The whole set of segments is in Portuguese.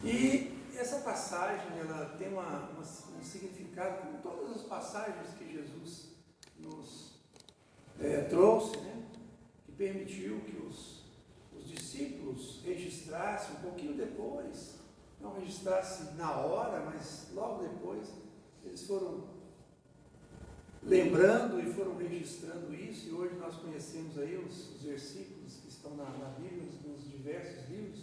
E essa passagem, ela tem um significado, como todas as passagens que Jesus nos trouxe, né? Que permitiu que os discípulos registrassem um pouquinho depois, não registrassem na hora, mas logo depois, eles foram lembrando e foram registrando isso, e hoje nós conhecemos aí os versículos que estão na Bíblia, nos diversos livros,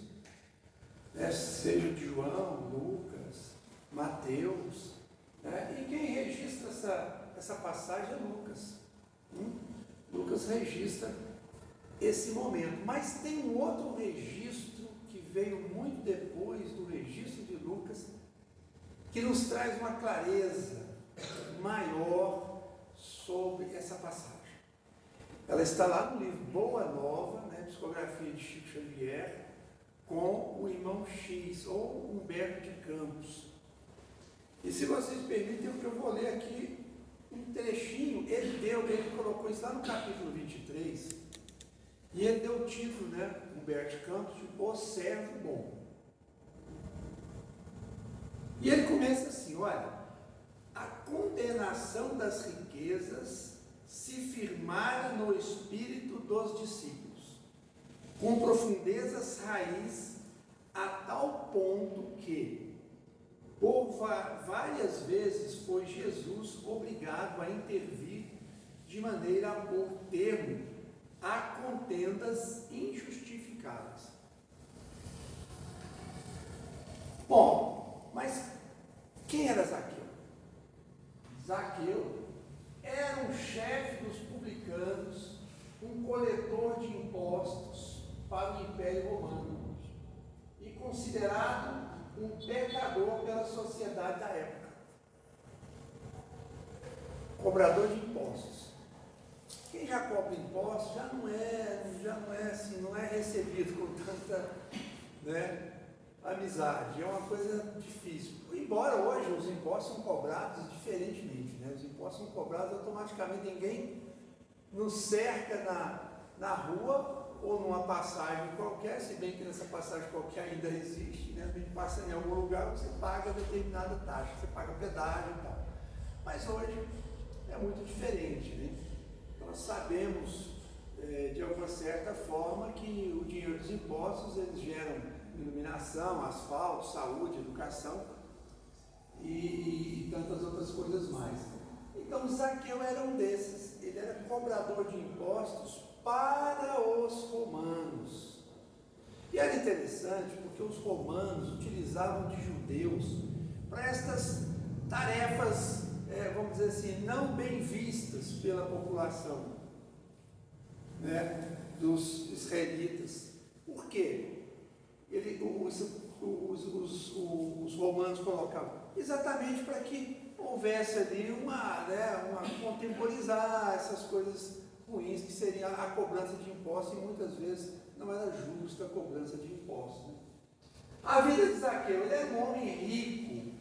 né? Seja de João, Lucas, Mateus, né? E quem registra essa passagem é Lucas. Lucas registra esse momento, mas tem um outro registro que veio muito depois do registro de Lucas, que nos traz uma clareza maior sobre essa passagem. Ela está lá no livro Boa Nova, né, psicografia de Chico Xavier, com o irmão X, ou Humberto de Campos. E se vocês permitem, eu vou ler aqui um trechinho. Ele colocou isso lá no capítulo 23, e ele deu o título, né, Humberto de Campos, de O Servo Bom. E ele começa assim, olha: a condenação das riquezas se firmara no espírito dos discípulos, com profundezas raiz, a tal ponto que, por várias vezes, foi Jesus obrigado a intervir de maneira a pôr termo a contendas injustificáveis. Bom, mas quem era Zaqueu? Zaqueu era um chefe dos publicanos, um coletor de impostos para o Império Romano e considerado um pecador pela sociedade da época. Cobrador de impostos. Quem já cobra impostos já não é assim, não é recebido com tanta, né, amizade. É uma coisa difícil. Embora hoje os impostos são cobrados diferentemente, né? Os impostos são cobrados automaticamente, ninguém nos cerca na rua ou numa passagem qualquer, se bem que nessa passagem qualquer ainda existe, né? A gente passa em algum lugar, você paga determinada taxa, você paga pedágio e tal. Mas hoje é muito diferente, né? Nós sabemos, de alguma certa forma, que o dinheiro dos impostos, eles geram iluminação, asfalto, saúde, educação e tantas outras coisas mais. Então Zaqueu era um desses. Ele era cobrador de impostos para os romanos. E era interessante porque os romanos utilizavam de judeus para estas tarefas, vamos dizer assim, não bem vistas pela população, né, dos israelitas. Por quê? Os romanos colocavam exatamente para que houvesse ali uma contemporizar essas coisas ruins que seria a cobrança de impostos, e muitas vezes não era justa a cobrança de impostos, né? A vida de Zaqueu, ele era um homem rico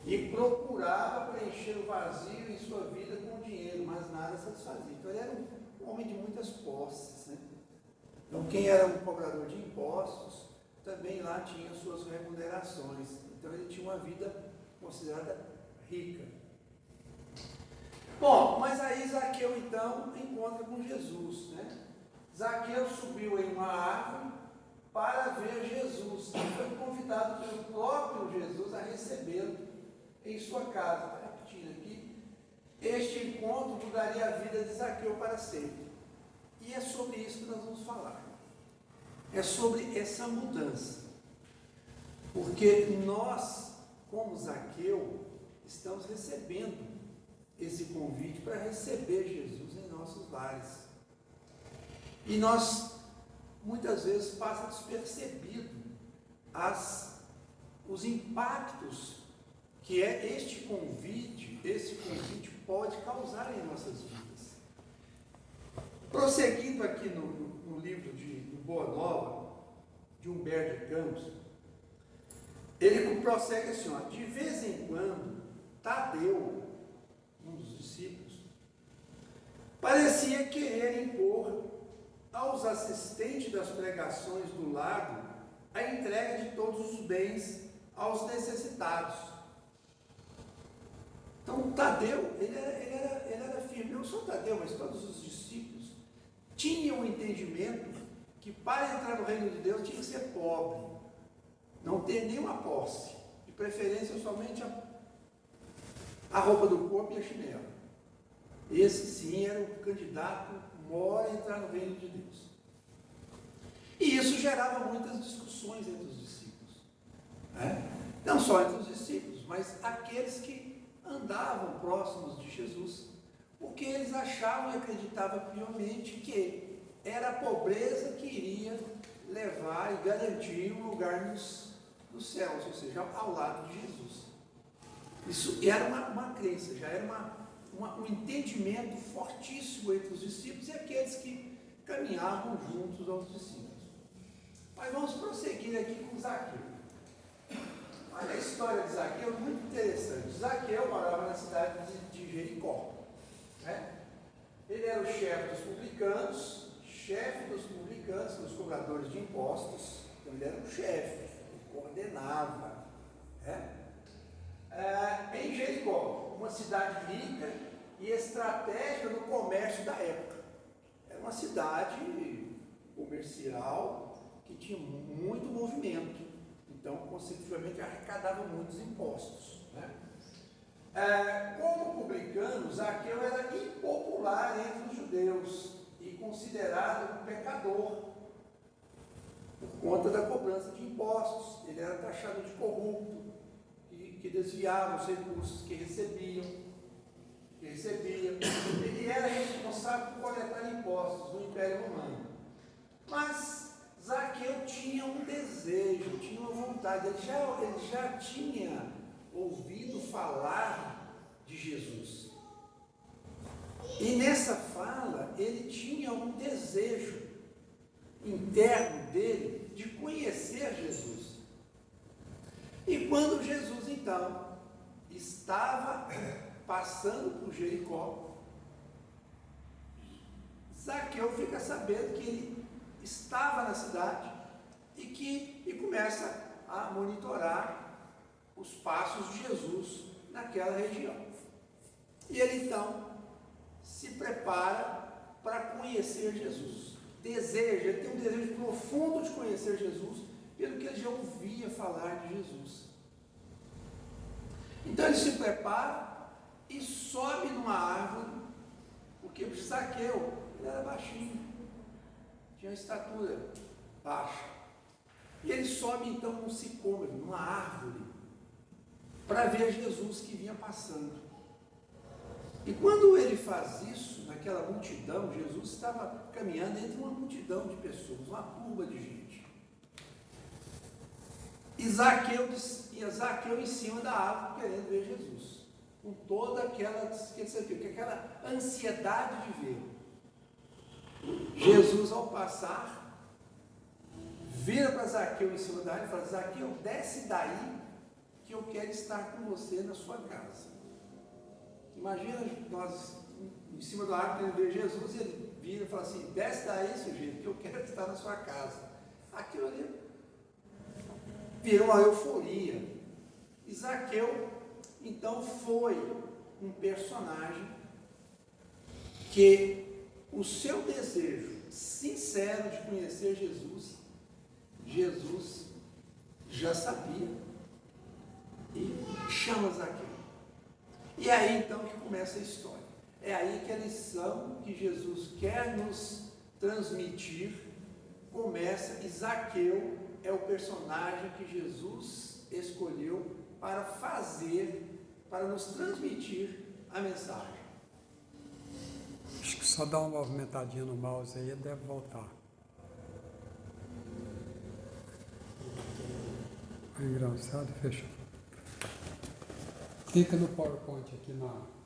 e procurava preencher o vazio em sua vida com dinheiro, mas nada satisfazia. Então ele era um homem de muitas posses, né? Então quem era um cobrador de impostos também lá tinha suas remunerações. Então ele tinha uma vida considerada rica. Bom, mas aí Zaqueu então encontra com Jesus, né? Zaqueu subiu em uma árvore para ver Jesus e foi convidado pelo próprio Jesus a recebê-lo em sua casa. Está repetindo aqui. Este encontro mudaria a vida de Zaqueu para sempre. E é sobre isso que nós vamos falar. É sobre essa mudança. Porque nós, como Zaqueu, estamos recebendo esse convite para receber Jesus em nossos lares. E nós, muitas vezes, passa despercebido os impactos que esse convite pode causar em nossas vidas. Prosseguindo aqui no livro do Boa Nova, de Humberto de Campos, ele prossegue assim, ó: de vez em quando, Tadeu, um dos discípulos, parecia querer impor aos assistentes das pregações do lago a entrega de todos os bens aos necessitados. Então Tadeu, ele era firme, não só Tadeu, mas todos os discípulos tinham o entendimento que para entrar no reino de Deus tinha que ser pobre, não ter nenhuma posse, de preferência somente a roupa do corpo e a chinela. Esse sim era o candidato maior a entrar no reino de Deus. E isso gerava muitas discussões entre os discípulos, né? Não só entre os discípulos, mas aqueles que andavam próximos de Jesus, porque eles achavam e acreditavam piamente que era a pobreza que iria levar e garantir um lugar nos céus, ou seja, ao lado de Jesus. Isso era uma crença, já era um entendimento fortíssimo entre os discípulos e aqueles que caminhavam juntos aos discípulos. Mas vamos prosseguir aqui com Zaqueu. Olha a história de Zaqueu, muito interessante. Zaqueu morava na cidade de Jericó, né? Ele era o chefe dos publicanos, dos cobradores de impostos. Então ele era um chefe, ele coordenava, né? Em Jericó, uma cidade rica e estratégica no comércio da época. Era uma cidade comercial que tinha muito movimento, então consecutivamente arrecadava muitos impostos, né? Como publicano, Zaqueu era impopular entre os judeus e considerado um pecador por conta da cobrança de impostos. Ele era taxado de corrupto, que desviava os recursos que recebia. Ele era responsável por coletar impostos no Império Romano. Mas Zaqueu tinha um desejo, tinha uma vontade, ele já tinha ouvido falar de Jesus. E nessa fala, ele tinha um desejo interno dele de conhecer Jesus. E quando Jesus, então, estava passando por Jericó, Zaqueu fica sabendo que ele estava na cidade e começa a monitorar os passos de Jesus naquela região. E ele, então, se prepara para conhecer Jesus. Ele tem um desejo profundo de conhecer Jesus, pelo que ele já ouvia falar de Jesus. Então ele se prepara e sobe numa árvore, porque Zaqueu, ele era baixinho, tinha uma estatura baixa. E ele sobe então num sicômoro, numa árvore, para ver Jesus que vinha passando. E quando ele faz isso, naquela multidão, Jesus estava caminhando entre uma multidão de pessoas, uma turba de gente. E Zaqueu em cima da árvore, querendo ver Jesus, com toda aquela ansiedade de ver. Jesus, ao passar, vira para Zaqueu em cima da árvore e fala: Zaqueu, desce daí, que eu quero estar com você na sua casa. Imagina nós em cima da árvore querendo ver Jesus, e ele vira e fala assim: desce daí, sujeito, que eu quero estar na sua casa. Aquilo ali virou uma euforia. E Zaqueu, então, foi um personagem que o seu desejo sincero de conhecer Jesus já sabia e chama Zaqueu. E é aí então que começa a história. É aí que a lição que Jesus quer nos transmitir começa, e Zaqueu é o personagem que Jesus escolheu para nos transmitir a mensagem. Acho que só dá uma movimentadinha no mouse aí, ele deve voltar. É engraçado, fechou. Clica no PowerPoint aqui embaixo,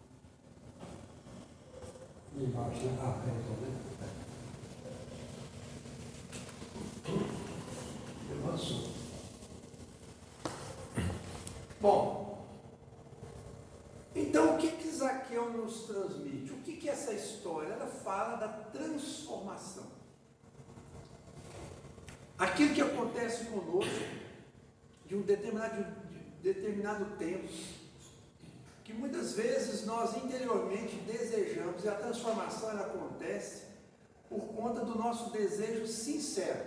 né? Bom, então o que Zaqueu nos transmite? O que é essa história? Ela fala da transformação. Aquilo que acontece conosco de um determinado tempo, que muitas vezes nós interiormente desejamos, e a transformação ela acontece por conta do nosso desejo sincero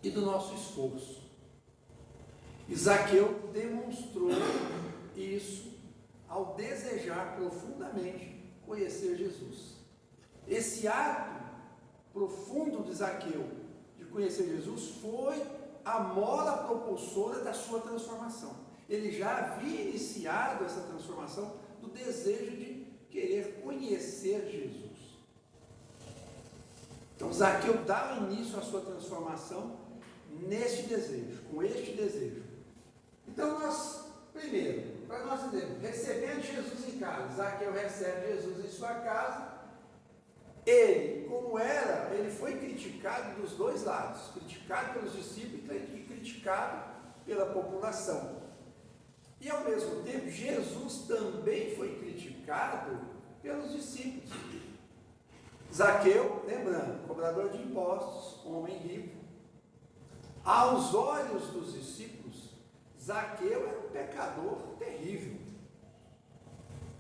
e do nosso esforço. E Zaqueu demonstrou isso ao desejar profundamente conhecer Jesus. Esse ato profundo de Zaqueu de conhecer Jesus foi a mola propulsora da sua transformação. Ele já havia iniciado essa transformação do desejo de querer conhecer Jesus. Então Zaqueu dá início à sua transformação neste desejo, com este desejo. Então nós, primeiro, para nós entendermos, recebendo Jesus em casa, Zaqueu recebe Jesus em sua casa. Ele, como era, ele foi criticado dos dois lados, criticado pelos discípulos e criticado pela população. E ao mesmo tempo, Jesus também foi criticado pelos discípulos. Zaqueu, lembrando, cobrador de impostos, homem rico. Aos olhos dos discípulos, Zaqueu era um pecador terrível.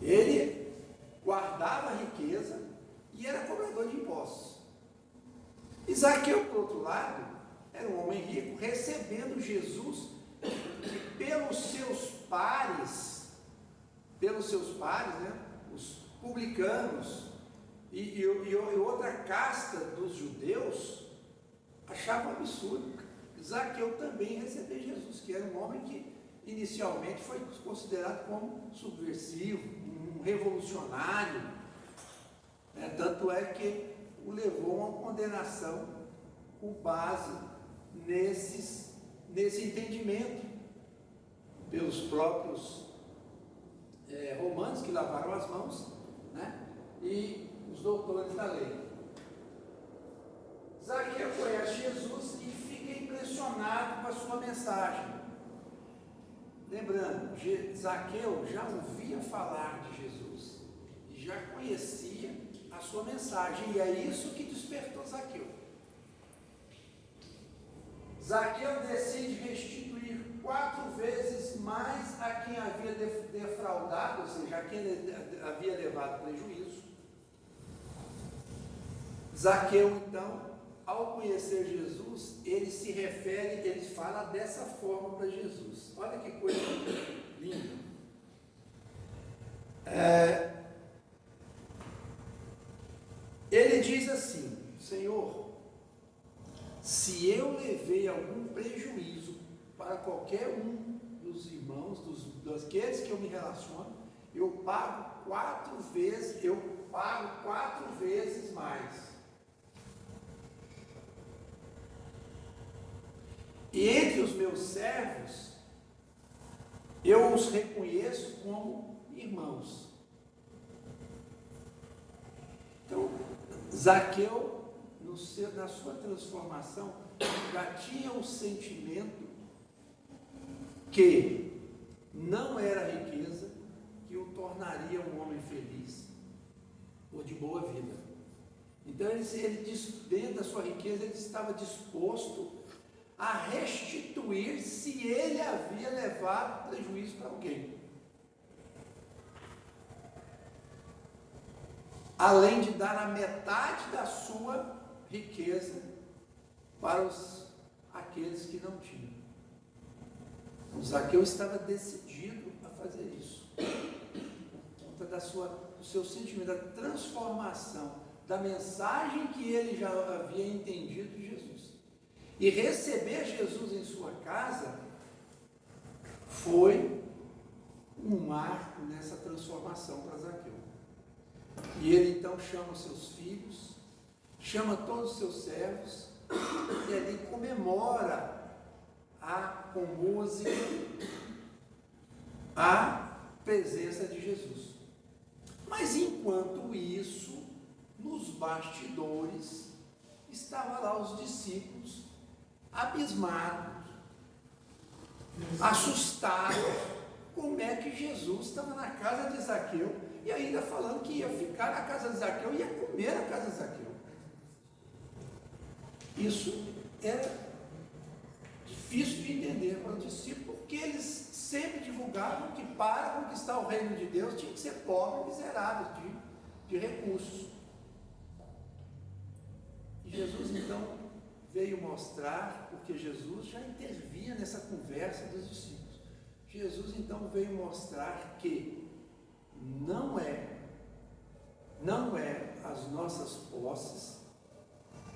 Ele guardava a riqueza e era cobrador de impostos. E Zaqueu, por outro lado, era um homem rico, recebendo Jesus, que pelos seus pares, né, os publicanos e outra casta dos judeus, achavam absurdo Zaqueu também receber Jesus, que era um homem que inicialmente foi considerado como subversivo, um revolucionário, né? Tanto é que o levou a uma condenação com base nesse entendimento pelos próprios romanos que lavaram as mãos, né? E os doutores da lei. Zaqueu conhece Jesus e fica impressionado com a sua mensagem. Lembrando, Zaqueu já ouvia falar de Jesus e já conhecia a sua mensagem, e é isso que despertou Zaqueu. Zaqueu decide restituir 4 vezes mais a quem havia defraudado, ou seja, a quem havia levado prejuízo. Zaqueu, então, ao conhecer Jesus, ele fala dessa forma para Jesus. Olha que coisa linda. Ele diz assim: Senhor, se eu levei algum prejuízo para qualquer um dos irmãos, daqueles que eu me relaciono, eu pago 4 vezes mais. E entre os meus servos, eu os reconheço como irmãos. Então, Zaqueu, na sua transformação, já tinha um sentimento que não era a riqueza que o tornaria um homem feliz ou de boa vida. Então, dentro da sua riqueza, ele estava disposto a restituir se ele havia levado prejuízo para alguém. Além de dar a metade da sua riqueza para aqueles que não tinham. O Zaqueu estava decidido a fazer isso, por conta do seu sentimento, da transformação, da mensagem que ele já havia entendido de Jesus. E receber Jesus em sua casa foi um marco nessa transformação para Zaqueu. E ele então chama os seus filhos, chama todos os seus servos, e ali comemora com música a presença de Jesus. Mas enquanto isso, nos bastidores, estavam lá os discípulos, abismados, assustados, como é que Jesus estava na casa de Zaqueu e ainda falando que ia ficar na casa de Zaqueu e ia comer na casa de Zaqueu. Isso era de difícil de entender para os discípulos, porque eles sempre divulgavam que para conquistar o reino de Deus tinha que ser pobre e miserável de recursos. E Jesus então veio mostrar, porque Jesus já intervinha nessa conversa dos discípulos. Jesus então veio mostrar que não é as nossas posses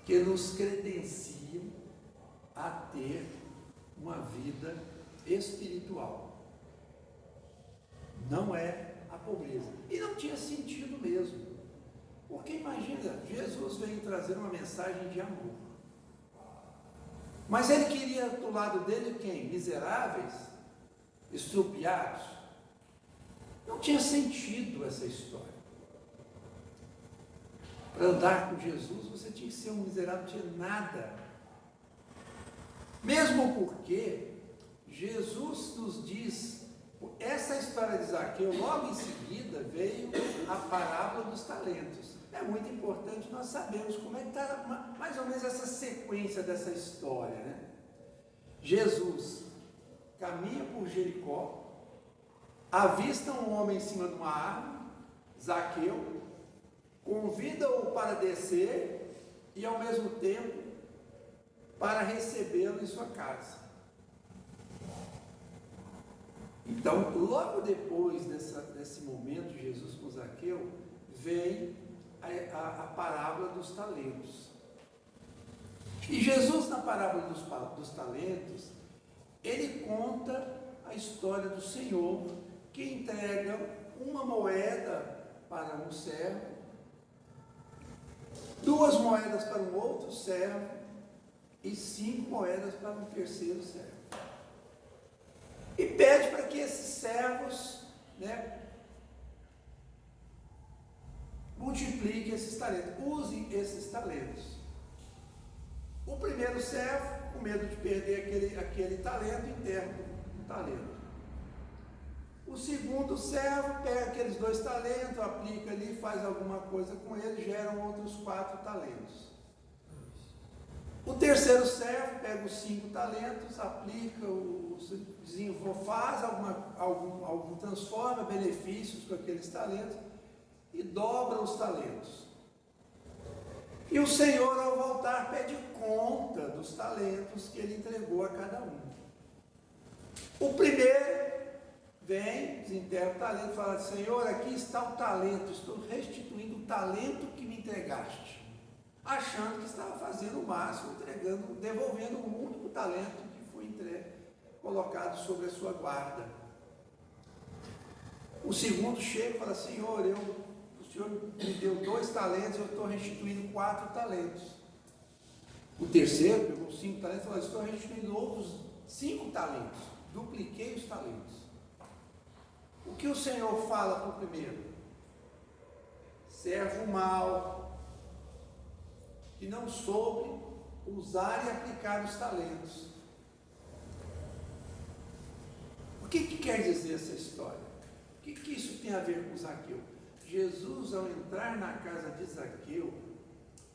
que nos credenciam a ter uma vida espiritual. Não é a pobreza. E não tinha sentido mesmo. Porque imagina, Jesus veio trazer uma mensagem de amor. Mas ele queria do lado dele quem? Miseráveis? Estrupiados? Não tinha sentido essa história. Para andar com Jesus, você tinha que ser um miserável, não tinha nada. Mesmo porque Jesus nos diz, essa história de Zaqueu, logo em seguida veio a parábola dos talentos. É muito importante nós sabermos como é que está mais ou menos essa sequência dessa história, né? Jesus caminha por Jericó, avista um homem em cima de uma árvore, Zaqueu, convida-o para descer e ao mesmo tempo para recebê-lo em sua casa. Então, logo depois desse momento de Jesus com Zaqueu, vem a parábola dos talentos. E Jesus, na parábola dos talentos, ele conta a história do Senhor que entrega uma moeda para um servo, 2 moedas para um outro servo e 5 moedas para um terceiro servo. E pede para que esses servos, multipliquem esses talentos, usem esses talentos. O primeiro servo, com medo de perder aquele talento, enterra o talento. O segundo servo pega aqueles 2 talentos, aplica ali, faz alguma coisa com ele, geram outros 4 talentos. O terceiro servo pega os 5 talentos, aplica, desenvolve, faz algum transforma benefícios com aqueles talentos e dobra os talentos. E o Senhor, ao voltar, pede conta dos talentos que ele entregou a cada um. O primeiro vem, desenterra o talento e fala: Senhor, aqui está o talento, estou restituindo o talento que me entregaste. Achando que estava fazendo o máximo, devolvendo o único talento que foi colocado sobre a sua guarda. O segundo chega e fala: Senhor, o Senhor me deu 2 talentos, eu estou restituindo 4 talentos. O terceiro pegou 5 talentos e falou: estou restituindo outros 5 talentos, dupliquei os talentos. O que o Senhor fala para o primeiro? Servo mau, que não soube usar e aplicar os talentos. O que quer dizer essa história? O que isso tem a ver com Zaqueu? Jesus, ao entrar na casa de Zaqueu,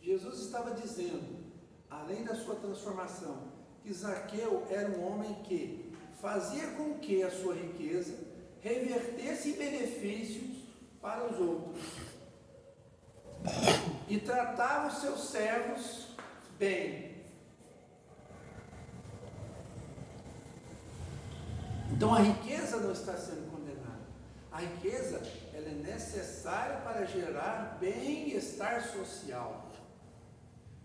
Jesus estava dizendo, além da sua transformação, que Zaqueu era um homem que fazia com que a sua riqueza revertesse em benefícios para os outros. E tratava os seus servos bem. Então a riqueza não está sendo condenada. A riqueza, ela é necessária para gerar bem-estar social,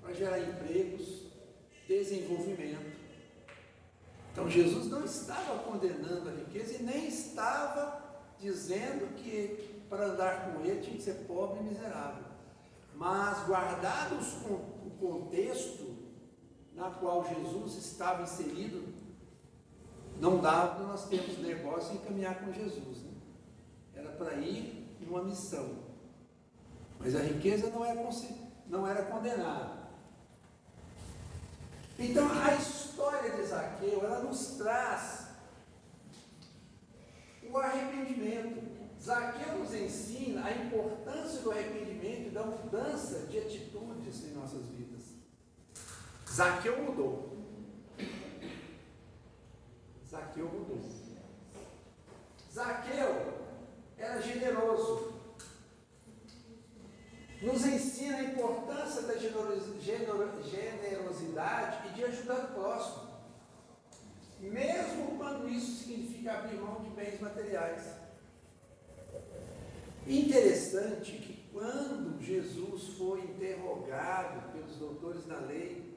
para gerar empregos, desenvolvimento. Então Jesus não estava condenando a riqueza e nem estava dizendo que para andar com ele tinha que ser pobre e miserável. Mas guardados o contexto na qual Jesus estava inserido, não dava para nós termos negócio e caminhar com Jesus, né? Era para ir em uma missão. Mas a riqueza não era condenada. Então a história de Zaqueu, ela nos traz o arrependimento. Zaqueu nos ensina a importância do arrependimento e da mudança de atitudes em nossas vidas. Zaqueu mudou. Zaqueu mudou. Zaqueu era generoso. Nos ensina a importância da generosidade e de ajudar o próximo, mesmo quando isso significa abrir mão de bens materiais. Interessante que quando Jesus foi interrogado pelos doutores da lei,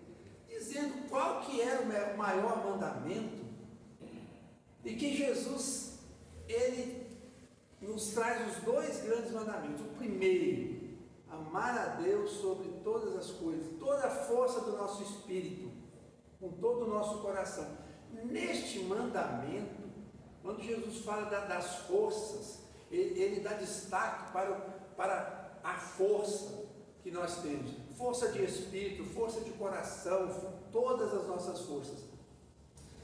dizendo qual que era o maior mandamento, e que Jesus, ele nos traz os dois grandes mandamentos. O primeiro, amar a Deus sobre todas as coisas, toda a força do nosso espírito, com todo o nosso coração. Neste mandamento, quando Jesus fala das forças, ele dá destaque para a força que nós temos, força de espírito, força de coração, todas as nossas forças.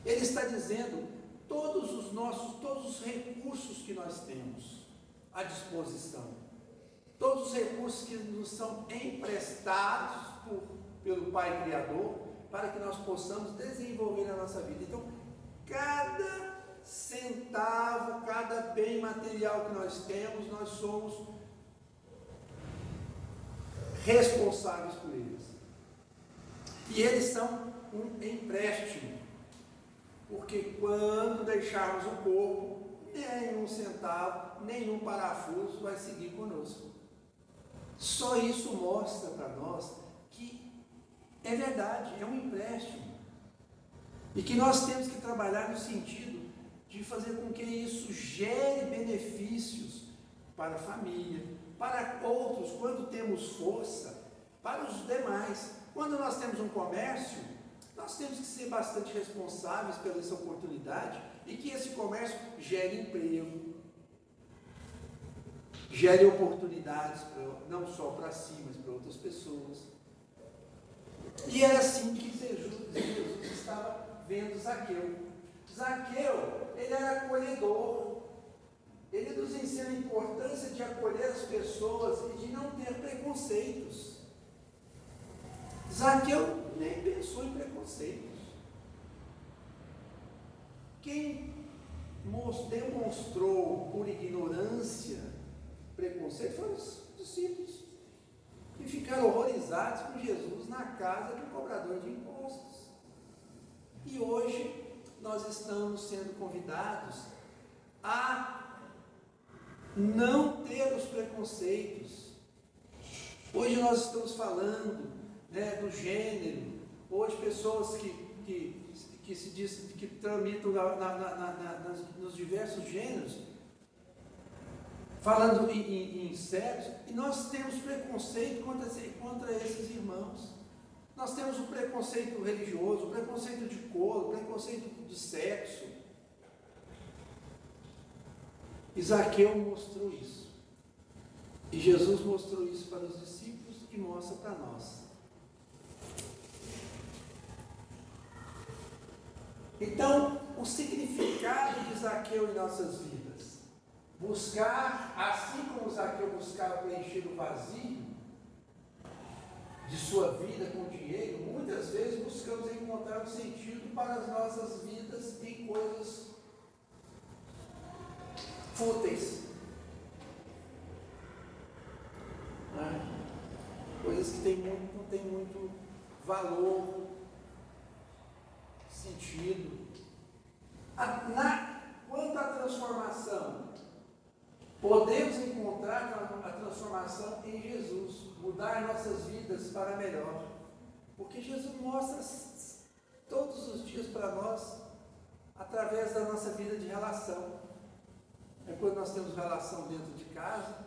Ele está dizendo todos os recursos que nós temos à disposição, todos os recursos que nos são emprestados pelo Pai Criador, para que nós possamos desenvolver a nossa vida. Então, cada centavo, cada bem material que nós temos, nós somos responsáveis por eles. E eles são um empréstimo, porque quando deixarmos o corpo, nenhum centavo, nenhum parafuso vai seguir conosco. Só isso mostra para nós que é verdade, é um empréstimo. E que nós temos que trabalhar no sentido de fazer com que isso gere benefícios para a família, para outros, quando temos força, para os demais. Quando nós temos um comércio, nós temos que ser bastante responsáveis pela essa oportunidade e que esse comércio gere emprego, gere oportunidades, não só para si, mas para outras pessoas. E era assim que Jesus estava vendo Zaqueu. Zaqueu, ele era acolhedor. Ele nos ensina a importância de acolher as pessoas e de não ter preconceitos. Zaqueu nem pensou em preconceitos. Quem demonstrou por ignorância preconceito foram os discípulos, que ficaram horrorizados com Jesus na casa de um cobrador de impostos. E hoje nós estamos sendo convidados a não ter os preconceitos. Hoje nós estamos falando, do gênero. Hoje pessoas que se diz, que tramitam nos diversos gêneros, falando em sexo, e nós temos preconceito contra esses irmãos. Nós temos o preconceito religioso, o preconceito de cor, o preconceito de sexo. E Zaqueu mostrou isso. E Jesus mostrou isso para os discípulos e mostra para nós. Então, o significado de Zaqueu em nossas vidas. Buscar, assim como Zaqueu buscava preencher o vazio de sua vida com dinheiro, muitas vezes buscamos encontrar um sentido para as nossas vidas em coisas fúteis. Coisas que não têm muito valor, sentido. Quanto à transformação, podemos encontrar a transformação em Jesus, mudar nossas vidas para melhor, porque Jesus mostra todos os dias para nós, através da nossa vida de relação. É quando nós temos relação dentro de casa,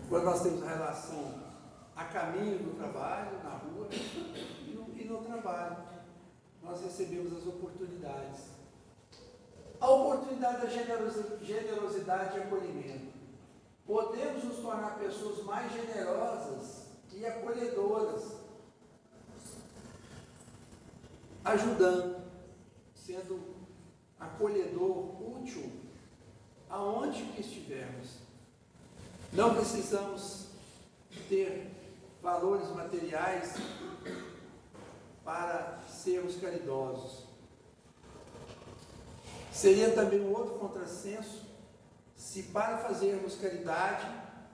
quando nós temos a relação a caminho do trabalho, na rua e no trabalho. Nós recebemos as oportunidades. A oportunidade da generosidade e acolhimento. Podemos nos tornar pessoas mais generosas e acolhedoras, ajudando, sendo acolhedor, útil, aonde que estivermos. Não precisamos ter valores materiais para sermos caridosos. Seria também um outro contrassenso se para fazermos caridade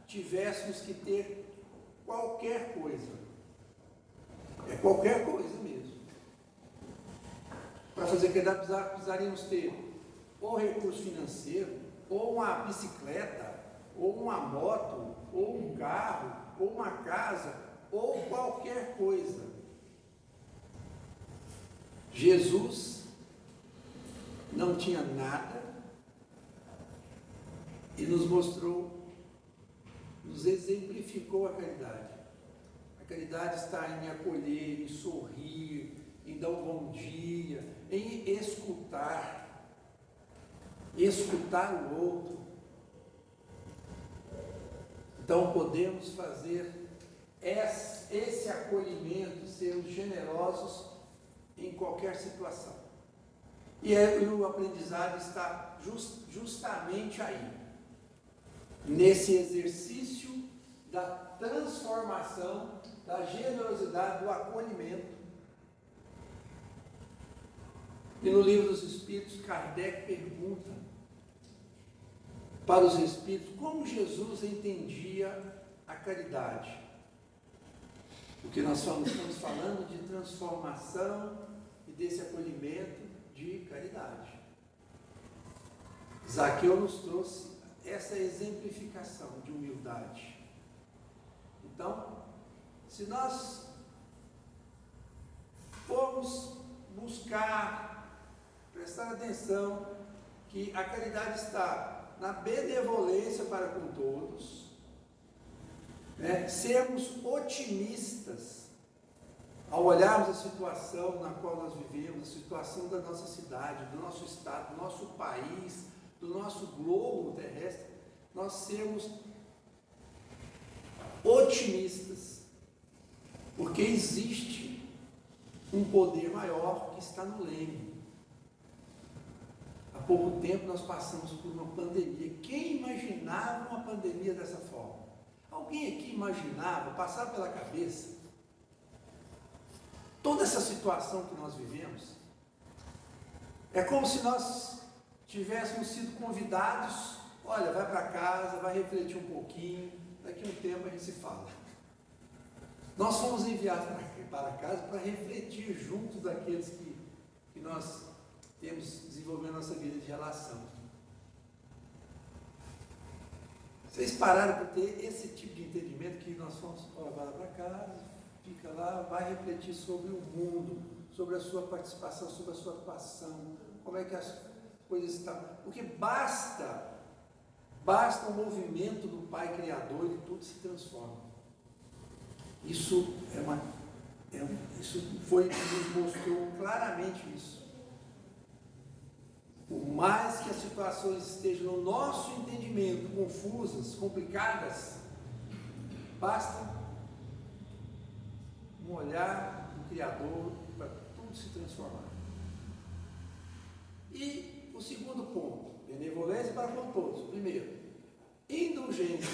tivéssemos que ter qualquer coisa. É qualquer coisa mesmo. Para fazer caridade precisaríamos ter ou recurso financeiro, ou uma bicicleta, ou uma moto, ou um carro, ou uma casa, ou qualquer coisa. Jesus não tinha nada e nos mostrou, nos exemplificou a caridade. A caridade está em acolher, em sorrir, em dar um bom dia, em escutar o outro. Então podemos fazer esse acolhimento, sermos generosos em qualquer situação. E o aprendizado está justamente aí, nesse exercício da transformação, da generosidade, do acolhimento. E no Livro dos Espíritos, Kardec pergunta para os Espíritos como Jesus entendia a caridade. Porque nós estamos falando de transformação e desse acolhimento de caridade. Zaqueu nos trouxe essa exemplificação de humildade. Então, se nós formos buscar, prestar atenção, que a caridade está na benevolência para com todos, né? Sermos otimistas ao olharmos a situação na qual nós vivemos, a situação da nossa cidade, do nosso estado, do nosso país, do nosso globo terrestre, nós sermos otimistas, porque existe um poder maior que está no leme. Há pouco tempo nós passamos por uma pandemia. Quem imaginava uma pandemia dessa forma? Alguém aqui imaginava, passar pela cabeça, toda essa situação que nós vivemos? É como se nós tivéssemos sido convidados, olha, vai para casa, vai refletir um pouquinho, daqui a um tempo a gente se fala. Nós fomos enviados para casa para refletir juntos daqueles que nós temos desenvolvendo a nossa vida de relação. Vocês pararam para ter esse tipo de entendimento que nós fomos, olha, vai lá para casa, fica lá, vai refletir sobre o mundo, sobre a sua participação, sobre a sua atuação, como é que as coisas estão. Porque basta o movimento do Pai Criador e tudo se transforma. Isso nos mostrou claramente isso. Por mais que as situações estejam no nosso entendimento confusas, complicadas, basta um olhar do Criador para tudo se transformar. E o segundo ponto, benevolência para com todos. Primeiro, indulgência,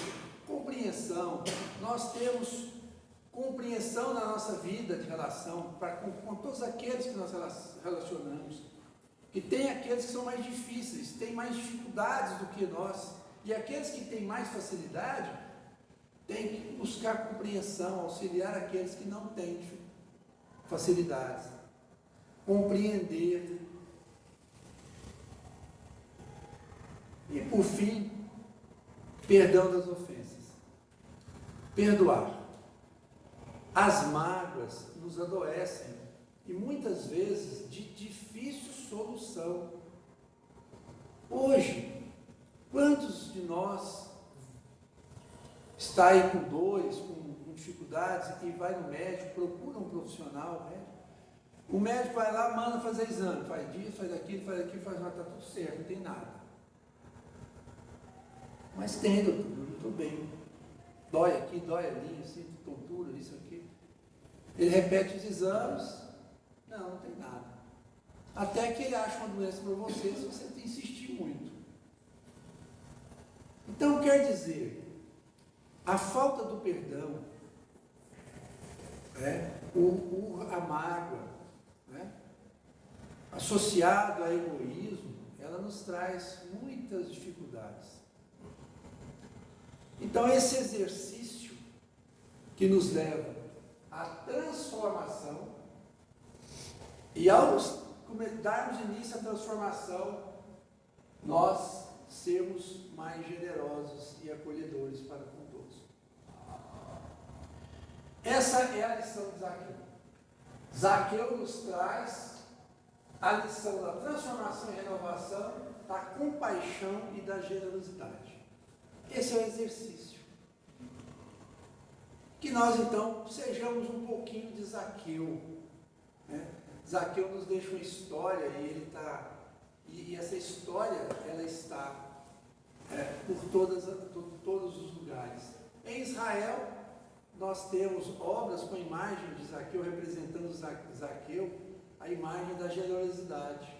compreensão. Nós temos compreensão na nossa vida de relação com todos aqueles que nós relacionamos. E tem aqueles que são mais difíceis, têm mais dificuldades do que nós. E aqueles que têm mais facilidade, têm que buscar compreensão, auxiliar aqueles que não têm facilidades. Compreender. E por fim, perdão das ofensas. Perdoar. As mágoas nos adoecem e muitas vezes de difícil solução. Hoje, quantos de nós está aí com dores, com dificuldades e vai no médico, procura um profissional, né? O médico vai lá, manda fazer exame, faz disso, faz aquilo, faz nada, está tudo certo, não tem nada. Mas tem, doutor, não estou bem. Dói aqui, dói ali, sinto tontura, isso aqui. Ele repete os exames, não tem nada. Até que ele acha uma doença para você, se você insistir muito. Então, quer dizer, a falta do perdão, a mágoa, associado a egoísmo, ela nos traz muitas dificuldades. Então, esse exercício que nos leva à transformação, e ao darmos início à transformação, nós sermos mais generosos e acolhedores para com todos. Essa é a lição de Zaqueu. Zaqueu nos traz a lição da transformação e renovação, da compaixão e da generosidade. Esse é o exercício. Que nós então sejamos um pouquinho de Zaqueu. Né? Zaqueu nos deixa uma história e essa história ela está por todos os lugares. Em Israel, nós temos obras com a imagem de Zaqueu, representando Zaqueu, a imagem da generosidade.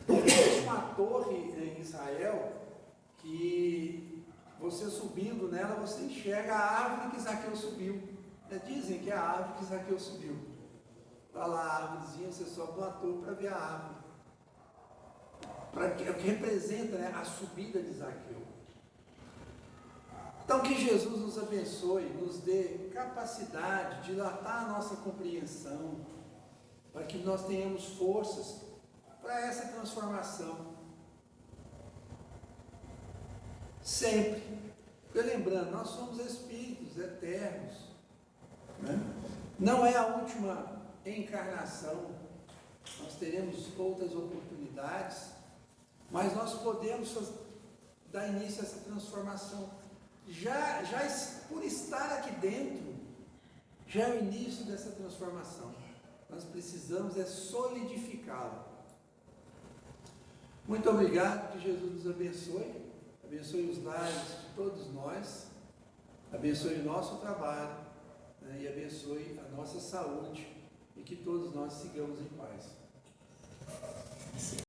Existe uma torre em Israel que você subindo nela, você enxerga a árvore que Zaqueu subiu. Dizem que é a árvore que Zaqueu subiu. Está lá a árvorezinha, você sobe numa torre para ver a árvore. O que representa, né, a subida de Zaqueu. Então, que Jesus nos abençoe, nos dê capacidade, dilatar a nossa compreensão, para que nós tenhamos forças para essa transformação. Sempre. Porque lembrando, nós somos espíritos eternos. Né? Não é a última encarnação. Nós teremos outras oportunidades, mas nós podemos dar início a essa transformação. Já por estar aqui dentro, já é o início dessa transformação. Nós precisamos solidificá-la. Muito obrigado, que Jesus nos abençoe os lares de todos nós, abençoe o nosso trabalho, né, e abençoe a nossa saúde, e que todos nós sigamos em paz.